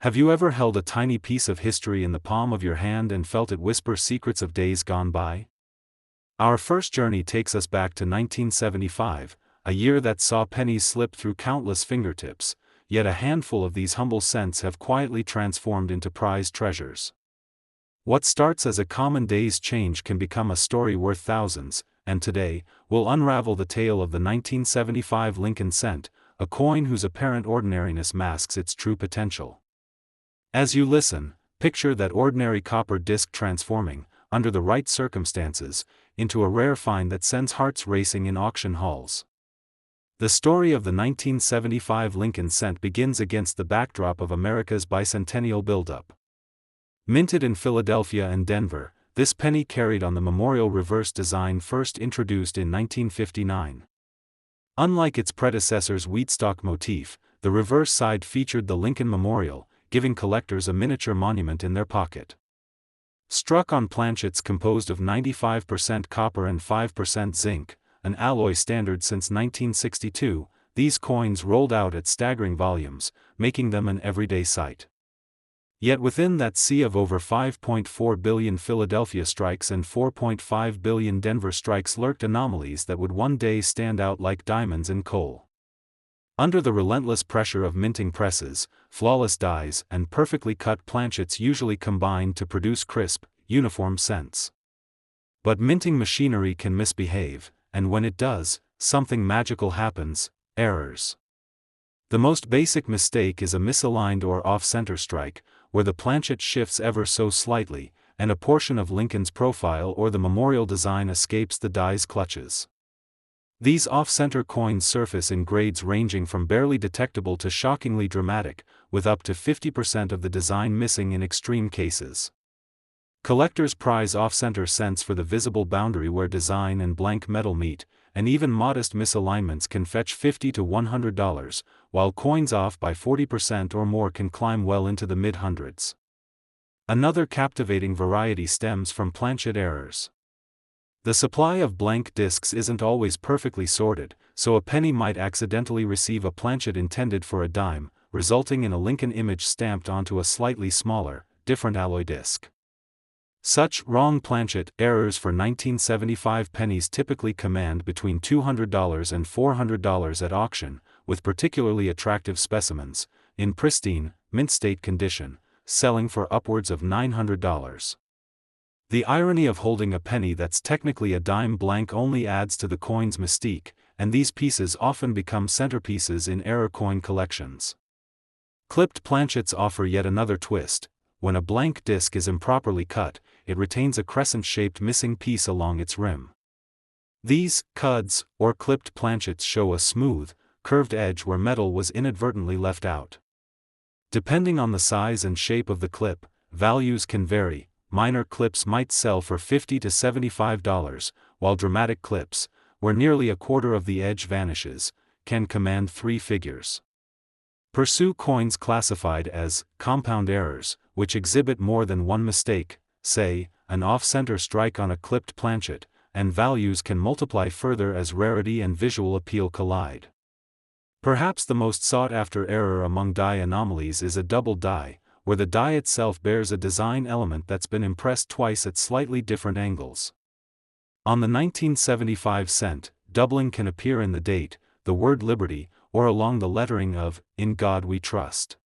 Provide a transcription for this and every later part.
Have you ever held a tiny piece of history in the palm of your hand and felt it whisper secrets of days gone by? Our first journey takes us back to 1975, a year that saw pennies slip through countless fingertips, yet a handful of these humble cents have quietly transformed into prized treasures. What starts as a common day's change can become a story worth thousands, and today, we'll unravel the tale of the 1975 Lincoln cent, a coin whose apparent ordinariness masks its true potential. As you listen, picture that ordinary copper disc transforming, under the right circumstances, into a rare find that sends hearts racing in auction halls. The story of the 1975 Lincoln cent begins against the backdrop of America's bicentennial buildup. Minted in Philadelphia and Denver, this penny carried on the memorial reverse design first introduced in 1959. Unlike its predecessor's wheatstock motif, the reverse side featured the Lincoln Memorial, giving collectors a miniature monument in their pocket. Struck on planchets composed of 95% copper and 5% zinc, an alloy standard since 1962, these coins rolled out at staggering volumes, making them an everyday sight. Yet within that sea of over 5.4 billion Philadelphia strikes and 4.5 billion Denver strikes lurked anomalies that would one day stand out like diamonds in coal. Under the relentless pressure of minting presses, flawless dies and perfectly cut planchets usually combine to produce crisp, uniform cents. But minting machinery can misbehave, and when it does, something magical happens: errors. The most basic mistake is a misaligned or off-center strike, where the planchet shifts ever so slightly, and a portion of Lincoln's profile or the memorial design escapes the die's clutches. These off-center coins surface in grades ranging from barely detectable to shockingly dramatic, with up to 50% of the design missing in extreme cases. Collectors prize off-center cents for the visible boundary where design and blank metal meet, and even modest misalignments can fetch $50 to $100, while coins off by 40% or more can climb well into the mid-hundreds. Another captivating variety stems from planchet errors. The supply of blank discs isn't always perfectly sorted, so a penny might accidentally receive a planchet intended for a dime, resulting in a Lincoln image stamped onto a slightly smaller, different alloy disc. Such wrong planchet errors for 1975 pennies typically command between $200 and $400 at auction, with particularly attractive specimens, in pristine, mint-state condition, selling for upwards of $900. The irony of holding a penny that's technically a dime blank only adds to the coin's mystique, and these pieces often become centerpieces in error coin collections. Clipped planchets offer yet another twist. When a blank disc is improperly cut, it retains a crescent-shaped missing piece along its rim. These cuds, or clipped planchets, show a smooth, curved edge where metal was inadvertently left out. Depending on the size and shape of the clip, values can vary. Minor clips might sell for $50 to $75, while dramatic clips, where nearly a quarter of the edge vanishes, can command three figures. Pursue coins classified as compound errors, which exhibit more than one mistake, say, an off-center strike on a clipped planchet, and values can multiply further as rarity and visual appeal collide. Perhaps the most sought-after error among die anomalies is a double die, where the die itself bears a design element that's been impressed twice at slightly different angles. On the 1975 cent, doubling can appear in the date, the word Liberty, or along the lettering of "In God We Trust."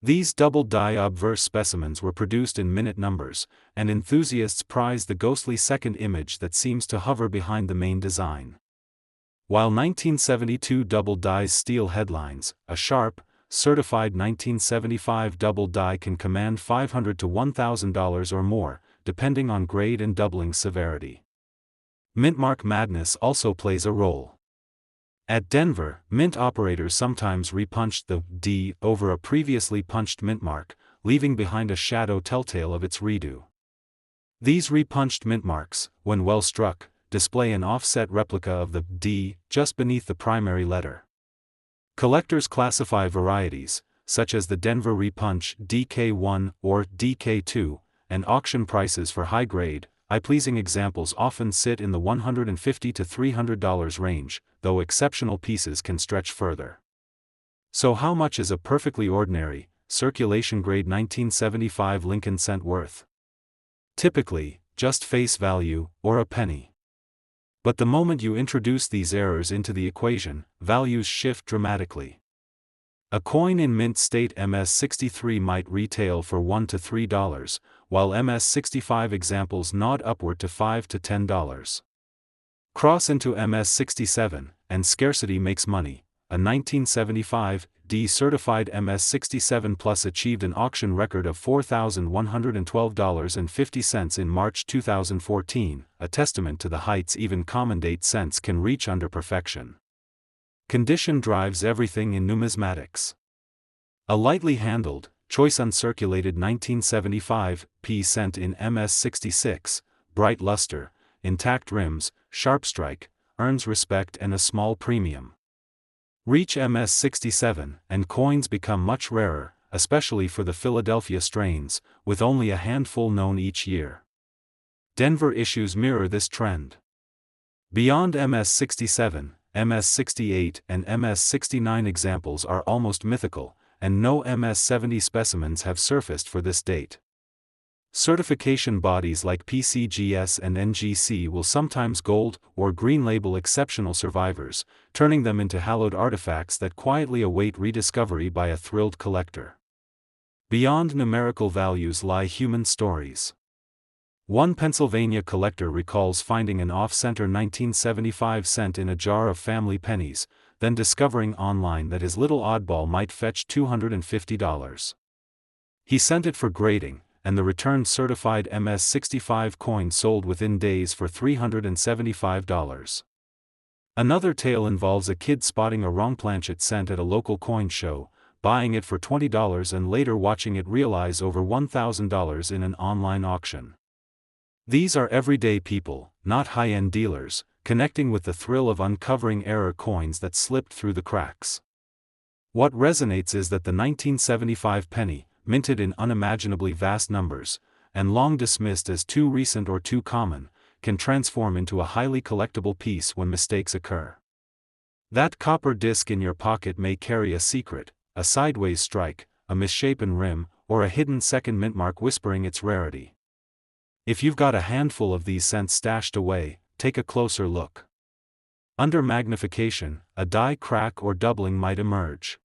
These double die obverse specimens were produced in minute numbers, and enthusiasts prize the ghostly second image that seems to hover behind the main design. While 1972 double dies steal headlines, a sharp, certified 1975 double die can command $500 to $1,000 or more, depending on grade and doubling severity. Mintmark madness also plays a role. At Denver, mint operators sometimes repunched the D over a previously punched mintmark, leaving behind a shadow telltale of its redo. These repunched mintmarks, when well struck, display an offset replica of the D just beneath the primary letter. Collectors classify varieties, such as the Denver Repunch DK1 or DK2, and auction prices for high-grade, eye-pleasing examples often sit in the $150 to $300 range, though exceptional pieces can stretch further. So how much is a perfectly ordinary, circulation grade 1975 Lincoln cent worth. Typically, just face value, or a penny. But the moment you introduce these errors into the equation, values shift dramatically. A coin in mint state MS-63 might retail for $1 to $3, while MS-65 examples nod upward to $5 to $10. Cross into MS-67, and scarcity makes money. A 1975 D-certified MS-67 Plus achieved an auction record of $4,112.50 in March 2014, a testament to the heights even common date cents can reach under perfection. Condition drives everything in numismatics. A lightly handled, choice uncirculated 1975 P cent in MS-66, bright luster, intact rims, sharp strike, earns respect and a small premium. Reach MS-67, and coins become much rarer, especially for the Philadelphia strains, with only a handful known each year. Denver issues mirror this trend. Beyond MS-67, MS-68 and MS-69 examples are almost mythical, and no MS-70 specimens have surfaced for this date. Certification bodies like PCGS and NGC will sometimes gold or green label exceptional survivors, turning them into hallowed artifacts that quietly await rediscovery by a thrilled collector. Beyond numerical values lie human stories. One Pennsylvania collector recalls finding an off-center 1975 cent in a jar of family pennies, then discovering online that his little oddball might fetch $250. He sent it for grading, and the returned certified MS-65 coin sold within days for $375. Another tale involves a kid spotting a wrong planchet cent at a local coin show, buying it for $20 and later watching it realize over $1,000 in an online auction. These are everyday people, not high-end dealers, connecting with the thrill of uncovering error coins that slipped through the cracks. What resonates is that the 1975 penny, minted in unimaginably vast numbers, and long dismissed as too recent or too common, can transform into a highly collectible piece when mistakes occur. That copper disc in your pocket may carry a secret, a sideways strike, a misshapen rim, or a hidden second mint mark whispering its rarity. If you've got a handful of these cents stashed away, take a closer look. Under magnification, a die crack or doubling might emerge.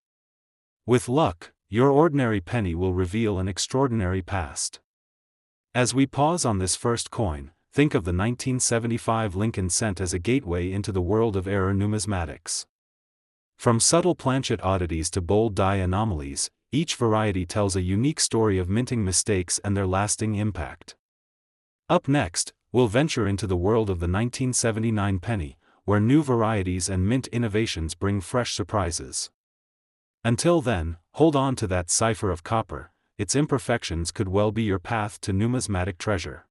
With luck, your ordinary penny will reveal an extraordinary past. As we pause on this first coin, think of the 1975 Lincoln cent as a gateway into the world of error numismatics. From subtle planchet oddities to bold die anomalies, each variety tells a unique story of minting mistakes and their lasting impact. Up next, we'll venture into the world of the 1979 penny, where new varieties and mint innovations bring fresh surprises. Until then, hold on to that cipher of copper, its imperfections could well be your path to numismatic treasure.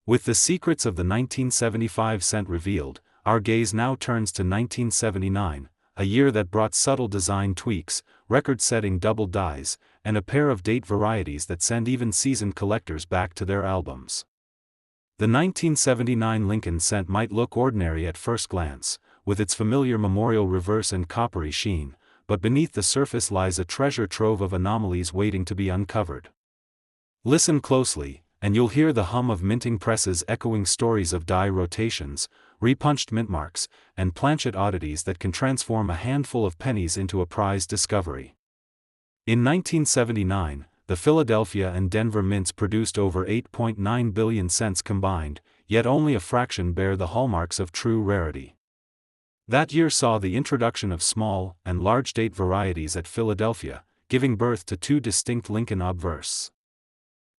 With the secrets of the 1975 cent revealed, our gaze now turns to 1979, a year that brought subtle design tweaks, record-setting double dies, and a pair of date varieties that send even seasoned collectors back to their albums. The 1979 Lincoln cent might look ordinary at first glance, with its familiar memorial reverse and coppery sheen, but beneath the surface lies a treasure trove of anomalies waiting to be uncovered. Listen closely, and you'll hear the hum of minting presses echoing stories of die rotations, repunched mint marks, and planchet oddities that can transform a handful of pennies into a prized discovery. In 1979, the Philadelphia and Denver mints produced over 8.9 billion cents combined, yet only a fraction bear the hallmarks of true rarity. That year saw the introduction of small and large date varieties at Philadelphia, giving birth to two distinct Lincoln obverses.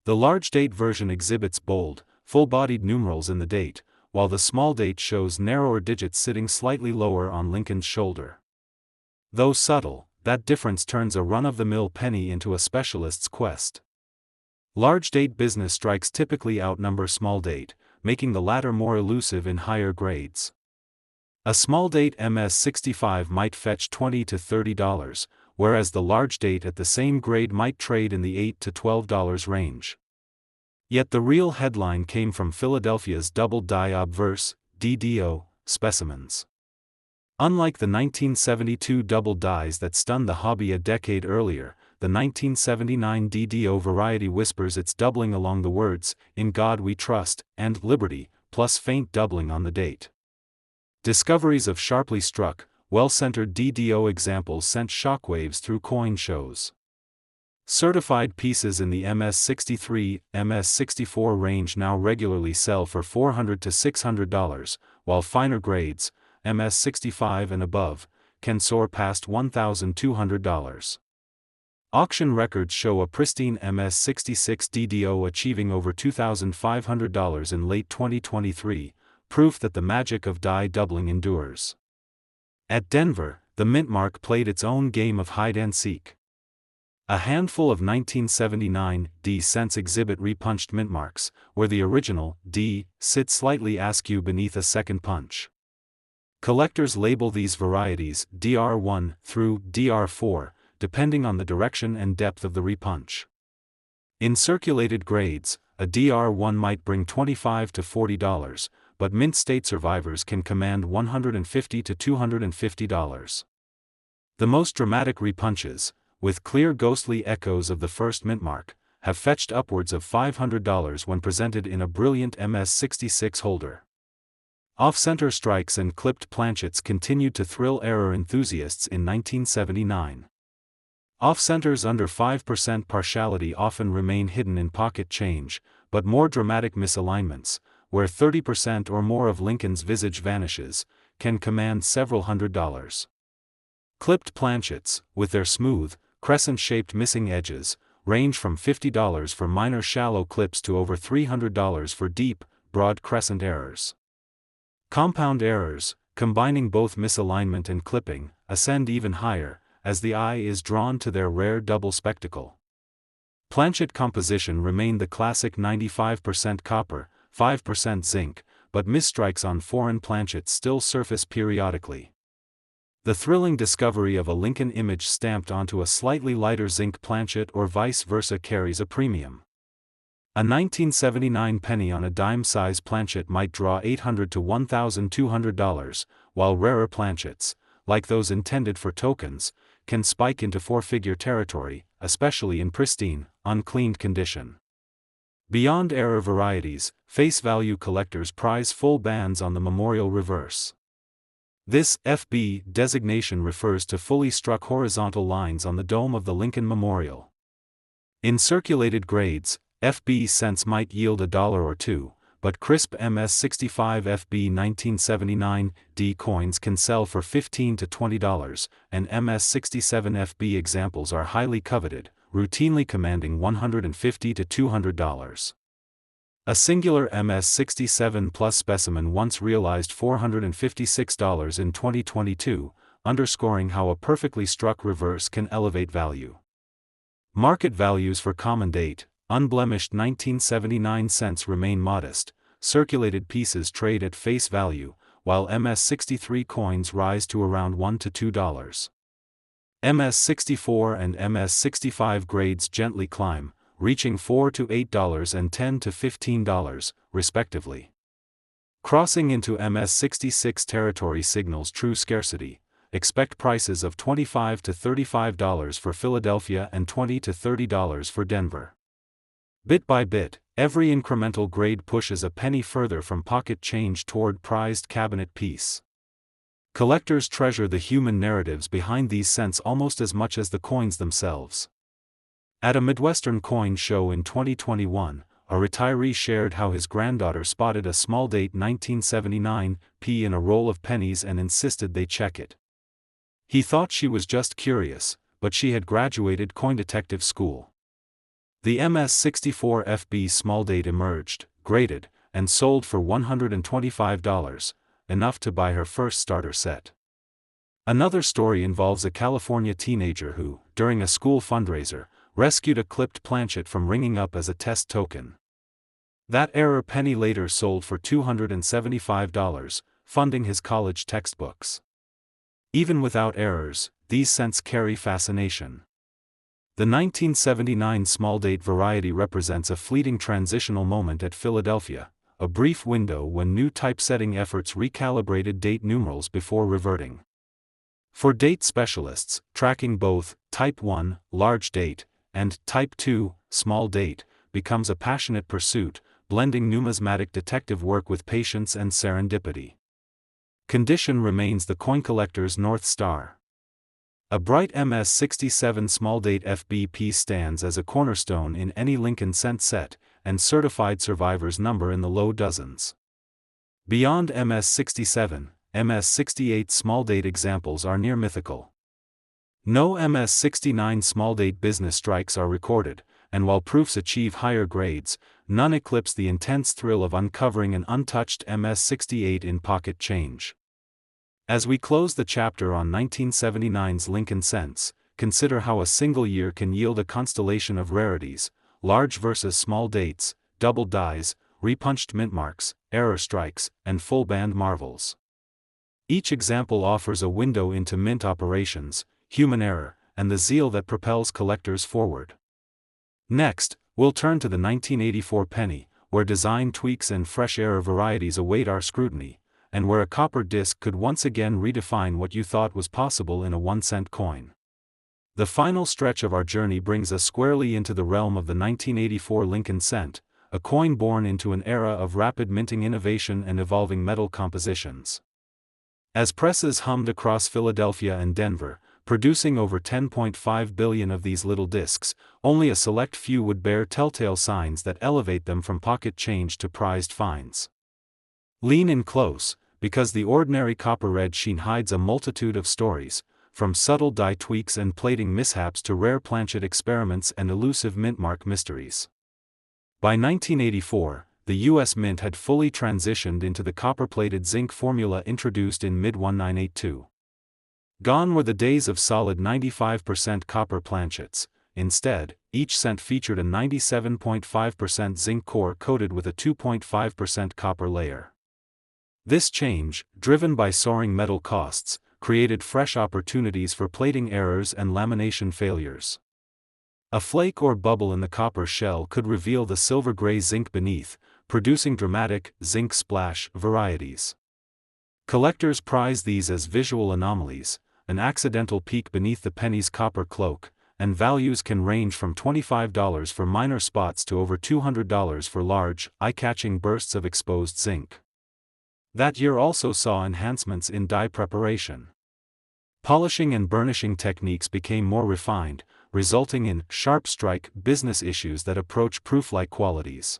The large date version exhibits bold, full-bodied numerals in the date, while the small date shows narrower digits sitting slightly lower on Lincoln's shoulder. Though subtle, that difference turns a run-of-the-mill penny into a specialist's quest. Large date business strikes typically outnumber small date, making the latter more elusive in higher grades. A small date MS-65 might fetch $20 to $30, whereas the large date at the same grade might trade in the $8 to $12 range. Yet the real headline came from Philadelphia's double die obverse, DDO, specimens. Unlike the 1972 double dies that stunned the hobby a decade earlier, the 1979 DDO variety whispers its doubling along the words, "In God We Trust," and "Liberty," plus faint doubling on the date. Discoveries of sharply struck, well-centered DDO examples sent shockwaves through coin shows. Certified pieces in the MS63, MS64 range now regularly sell for $400 to $600, while finer grades, MS65 and above, can soar past $1,200. Auction records show a pristine MS66 DDO achieving over $2,500 in late 2023, proof that the magic of die doubling endures. At Denver, the mint mark played its own game of hide-and-seek. A handful of 1979 D cents exhibit repunched mint marks, where the original D sits slightly askew beneath a second punch. Collectors label these varieties DR1 through DR4, depending on the direction and depth of the repunch. In circulated grades, a DR1 might bring $25 to $40, but mint state survivors can command $150 to $250. The most dramatic repunches, with clear ghostly echoes of the first mint mark, have fetched upwards of $500 when presented in a brilliant MS66 holder. Off-center strikes and clipped planchets continued to thrill error enthusiasts in 1979. Off-centers under 5% partiality often remain hidden in pocket change, but more dramatic misalignments, where 30% or more of Lincoln's visage vanishes, can command several $100s. Clipped planchets, with their smooth, crescent-shaped missing edges, range from $50 for minor shallow clips to over $300 for deep, broad crescent errors. Compound errors, combining both misalignment and clipping, ascend even higher, as the eye is drawn to their rare double spectacle. Planchet composition remained the classic 95% copper, 5% zinc, but misstrikes on foreign planchets still surface periodically. The thrilling discovery of a Lincoln image stamped onto a slightly lighter zinc planchet or vice versa carries a premium. A 1979 penny on a dime-size planchet might draw $800 to $1,200, while rarer planchets, like those intended for tokens, can spike into four-figure territory, especially in pristine, uncleaned condition. Beyond error varieties, face value collectors prize full bands on the memorial reverse. This FB designation refers to fully struck horizontal lines on the dome of the Lincoln Memorial. In circulated grades, FB cents might yield $1 or $2, but crisp MS65 FB 1979 D coins can sell for $15 to $20, and MS67 FB examples are highly coveted, routinely commanding $150 to $200. A singular MS67 Plus specimen once realized $456 in 2022, underscoring how a perfectly struck reverse can elevate value. Market values for common date, unblemished 1979 cents remain modest. Circulated pieces trade at face value, while MS63 coins rise to around $1 to $2. MS64 and MS65 grades gently climb, reaching $4 to $8 and $10 to $15, respectively. Crossing into MS66 territory signals true scarcity. Expect prices of $25 to $35 for Philadelphia and $20 to $30 for Denver. Bit by bit, every incremental grade pushes a penny further from pocket change toward prized cabinet piece. Collectors treasure the human narratives behind these cents almost as much as the coins themselves. At a Midwestern coin show in 2021, a retiree shared how his granddaughter spotted a small date 1979 P in a roll of pennies and insisted they check it. He thought she was just curious, but she had graduated coin detective school. The MS64 FB small date emerged, graded, and sold for $125, enough to buy her first starter set. Another story involves a California teenager who, during a school fundraiser, rescued a clipped planchet from ringing up as a test token. That error penny later sold for $275, funding his college textbooks. Even without errors, these cents carry fascination. The 1979 small date variety represents a fleeting transitional moment at Philadelphia, a brief window when new typesetting efforts recalibrated date numerals before reverting. For date specialists, tracking both Type 1, large date, and Type 2, small date, becomes a passionate pursuit, blending numismatic detective work with patience and serendipity. Condition remains the coin collector's North Star. A bright MS-67 small date FBP stands as a cornerstone in any Lincoln cent set, and certified survivors number in the low dozens. Beyond MS-67, MS-68 small date examples are near mythical. No MS-69 small date business strikes are recorded, and while proofs achieve higher grades, none eclipse the intense thrill of uncovering an untouched MS-68 in pocket change. As we close the chapter on 1979's Lincoln cents, consider how a single year can yield a constellation of rarities: large versus small dates, double dies, repunched mint marks, error strikes, and full band marvels. Each example offers a window into mint operations, human error, and the zeal that propels collectors forward. Next, we'll turn to the 1984 penny, where design tweaks and fresh error varieties await our scrutiny, and where a copper disc could once again redefine what you thought was possible in a 1-cent coin. The final stretch of our journey brings us squarely into the realm of the 1984 Lincoln cent, a coin born into an era of rapid minting innovation and evolving metal compositions. As presses hummed across Philadelphia and Denver, producing over 10.5 billion of these little discs, only a select few would bear telltale signs that elevate them from pocket change to prized finds. Lean in close, because the ordinary copper red sheen hides a multitude of stories, from subtle die tweaks and plating mishaps to rare planchet experiments and elusive mintmark mysteries. By 1984, the U.S. Mint had fully transitioned into the copper-plated zinc formula introduced in mid-1982. Gone were the days of solid 95% copper planchets. Instead, each cent featured a 97.5% zinc core coated with a 2.5% copper layer. This change, driven by soaring metal costs, created fresh opportunities for plating errors and lamination failures. A flake or bubble in the copper shell could reveal the silver-gray zinc beneath, producing dramatic, zinc splash varieties. Collectors prize these as visual anomalies, an accidental peek beneath the penny's copper cloak, and values can range from $25 for minor spots to over $200 for large, eye-catching bursts of exposed zinc. That year also saw enhancements in die preparation. Polishing and burnishing techniques became more refined, resulting in sharp strike business issues that approach proof-like qualities.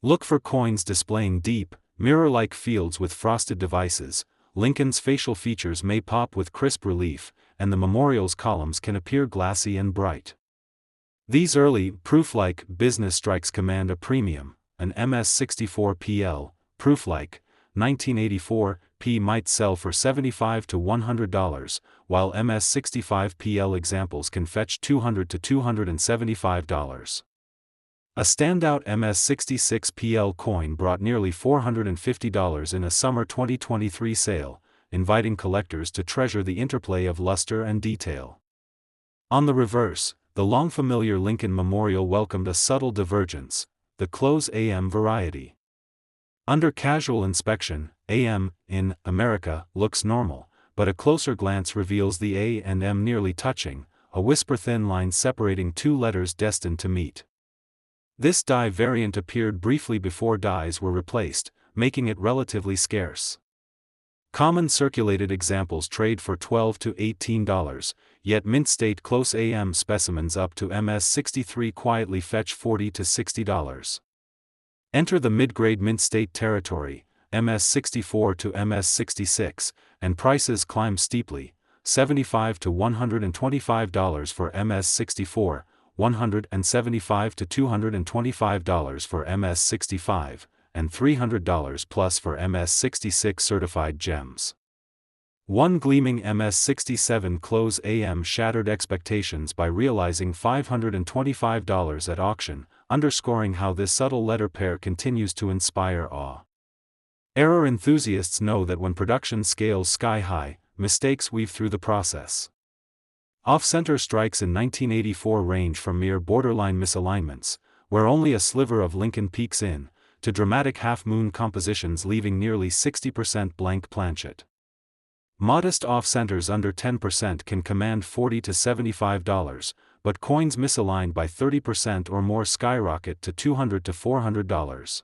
Look for coins displaying deep, mirror-like fields with frosted devices. Lincoln's facial features may pop with crisp relief, and the memorial's columns can appear glassy and bright. These early, proof-like business strikes command a premium. An MS-64 PL, proof-like, 1984, P might sell for $75 to $100, while MS-65 PL examples can fetch $200 to $275. A standout MS-66 PL coin brought nearly $450 in a summer 2023 sale, inviting collectors to treasure the interplay of luster and detail. On the reverse, the long-familiar Lincoln Memorial welcomed a subtle divergence: the close AM variety. Under casual inspection, AM, in America, looks normal, but a closer glance reveals the A and M nearly touching, a whisper-thin line separating two letters destined to meet. This die variant appeared briefly before dies were replaced, making it relatively scarce. Common circulated examples trade for $12 to $18, yet mint-state close AM specimens up to MS-63 quietly fetch $40 to $60. Enter the mid-grade mint-state territory, MS-64 to MS-66, and prices climb steeply: $75 to $125 for MS-64, $175 to $225 for MS-65, and $300 plus for MS-66 certified gems. One gleaming MS-67 close AM shattered expectations by realizing $525 at auction, underscoring how this subtle letter pair continues to inspire awe. Error enthusiasts know that when production scales sky high, mistakes weave through the process. Off-center strikes in 1984 range from mere borderline misalignments, where only a sliver of Lincoln peeks in, to dramatic half-moon compositions leaving nearly 60% blank planchet. Modest off-centers under 10% can command $40 to $75, but coins misaligned by 30% or more skyrocket to $200 to $400.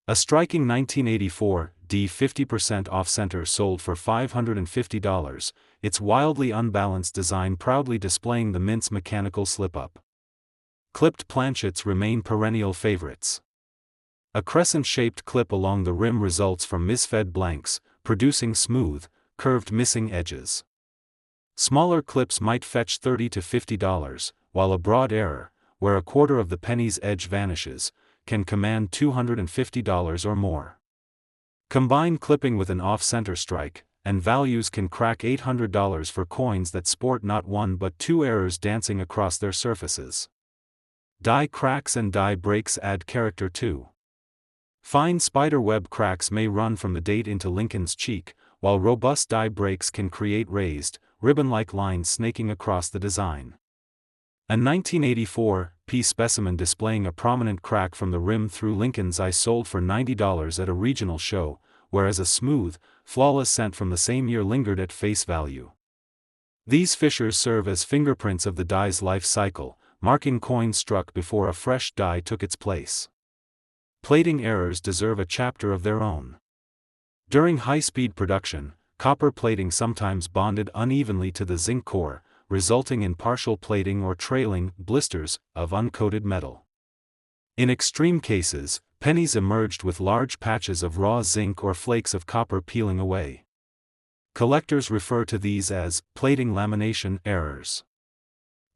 A striking 1984 D 50% off-center sold for $550, its wildly unbalanced design proudly displaying the mint's mechanical slip-up. Clipped planchets remain perennial favorites. A crescent-shaped clip along the rim results from misfed blanks, producing smooth, curved missing edges. Smaller clips might fetch $30 to $50, while a broad error, where a quarter of the penny's edge vanishes, can command $250 or more. Combine clipping with an off-center strike, and values can crack $800 for coins that sport not one but two errors dancing across their surfaces. Die cracks and die breaks add character too. Fine spiderweb cracks may run from the date into Lincoln's cheek, while robust die breaks can create raised, ribbon-like lines snaking across the design. A 1984 P specimen displaying a prominent crack from the rim through Lincoln's eye sold for $90 at a regional show, whereas a smooth, flawless cent from the same year lingered at face value. These fissures serve as fingerprints of the die's life cycle, marking coins struck before a fresh die took its place. Plating errors deserve a chapter of their own. During high-speed production, copper plating sometimes bonded unevenly to the zinc core, resulting in partial plating or trailing blisters of uncoated metal. In extreme cases, pennies emerged with large patches of raw zinc or flakes of copper peeling away. Collectors refer to these as plating lamination errors.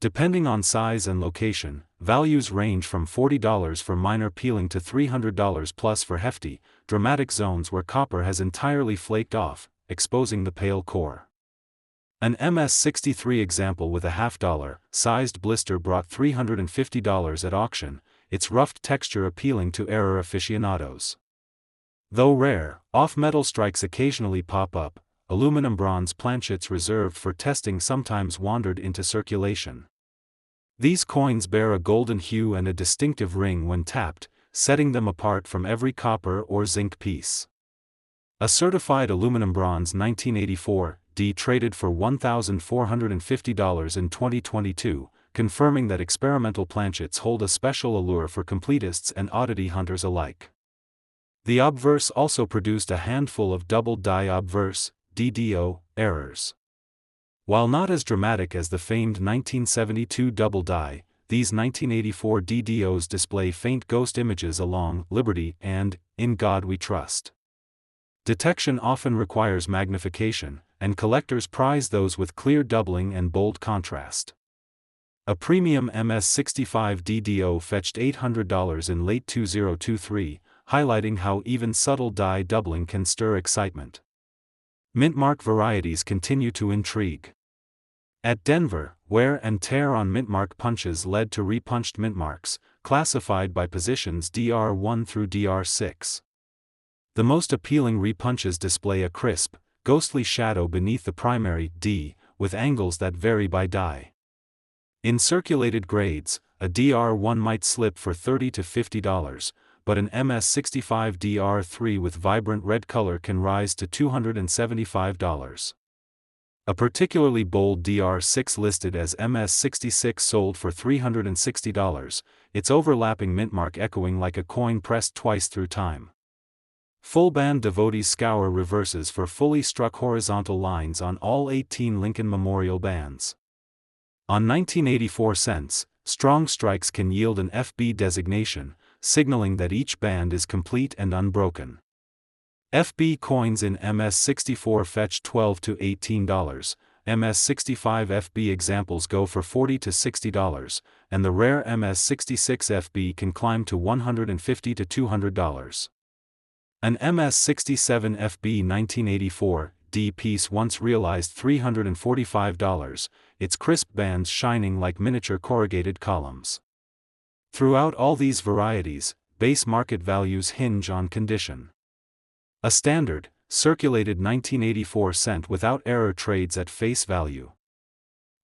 Depending on size and location, values range from $40 for minor peeling to $300 plus for hefty, dramatic zones where copper has entirely flaked off, exposing the pale core. An MS-63 example with a half-dollar-sized blister brought $350 at auction, its rough texture appealing to error aficionados. Though rare, off-metal strikes occasionally pop up. Aluminum bronze planchets reserved for testing sometimes wandered into circulation. These coins bear a golden hue and a distinctive ring when tapped, setting them apart from every copper or zinc piece. A certified aluminum bronze 1984 D traded for $1,450 in 2022, confirming that experimental planchets hold a special allure for completists and oddity hunters alike. The obverse also produced a handful of double die obverse DDO errors. While not as dramatic as the famed 1972 double die, these 1984 DDOs display faint ghost images along Liberty and In God We Trust. Detection often requires magnification, and collectors prize those with clear doubling and bold contrast. A premium MS-65 DDO fetched $800 in late 2023, highlighting how even subtle die doubling can stir excitement. Mintmark varieties continue to intrigue. At Denver, wear and tear on mintmark punches led to repunched mintmarks, classified by positions DR1 through DR6. The most appealing repunches display a crisp, ghostly shadow beneath the primary D, with angles that vary by die. In circulated grades, a DR1 might slip for $30 to $50, but an MS-65 DR3 with vibrant red color can rise to $275. A particularly bold DR6 listed as MS-66 sold for $360, its overlapping mintmark echoing like a coin pressed twice through time. Full-band devotees scour reverses for fully struck horizontal lines on all 18 Lincoln Memorial bands. On 1984 cents, strong strikes can yield an FB designation, signaling that each band is complete and unbroken. FB coins in MS-64 fetch $12 to $18, MS-65 FB examples go for $40 to $60, and the rare MS-66 FB can climb to $150 to $200. An MS-67 FB 1984 D piece once realized $345, its crisp bands shining like miniature corrugated columns. Throughout all these varieties, base market values hinge on condition. A standard, circulated 1984 cent without error trades at face value.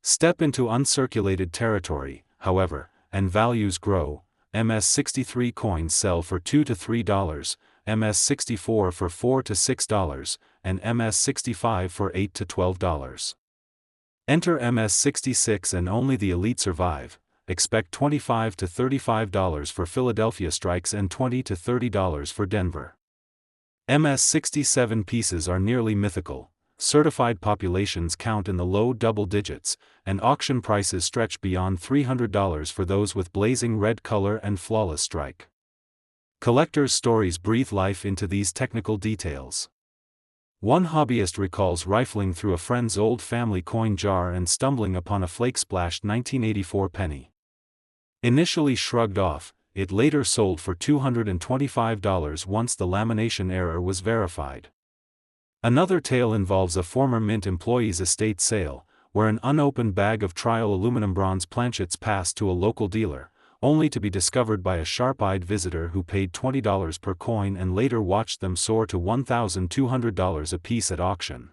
Step into uncirculated territory, however, and values grow. MS-63 coins sell for $2 to $3, MS-64 for $4 to $6, and MS-65 for $8 to $12. Enter MS-66 and only the elite survive. Expect $25 to $35 for Philadelphia strikes and $20 to $30 for Denver. MS-67 pieces are nearly mythical. Certified populations count in the low double digits, and auction prices stretch beyond $300 for those with blazing red color and flawless strike. Collectors' stories breathe life into these technical details. One hobbyist recalls rifling through a friend's old family coin jar and stumbling upon a flake-splashed 1984 penny. Initially shrugged off, it later sold for $225 once the lamination error was verified. Another tale involves a former Mint employee's estate sale, where an unopened bag of trial aluminum bronze planchets passed to a local dealer, only to be discovered by a sharp-eyed visitor who paid $20 per coin and later watched them soar to $1,200 apiece at auction.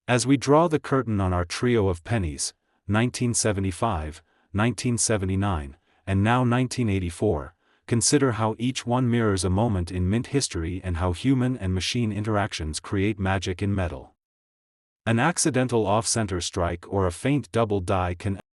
As we draw the curtain on our trio of pennies, 1975, 1979, and now 1984, consider how each one mirrors a moment in Mint history and how human and machine interactions create magic in metal. An accidental off-center strike or a faint double die can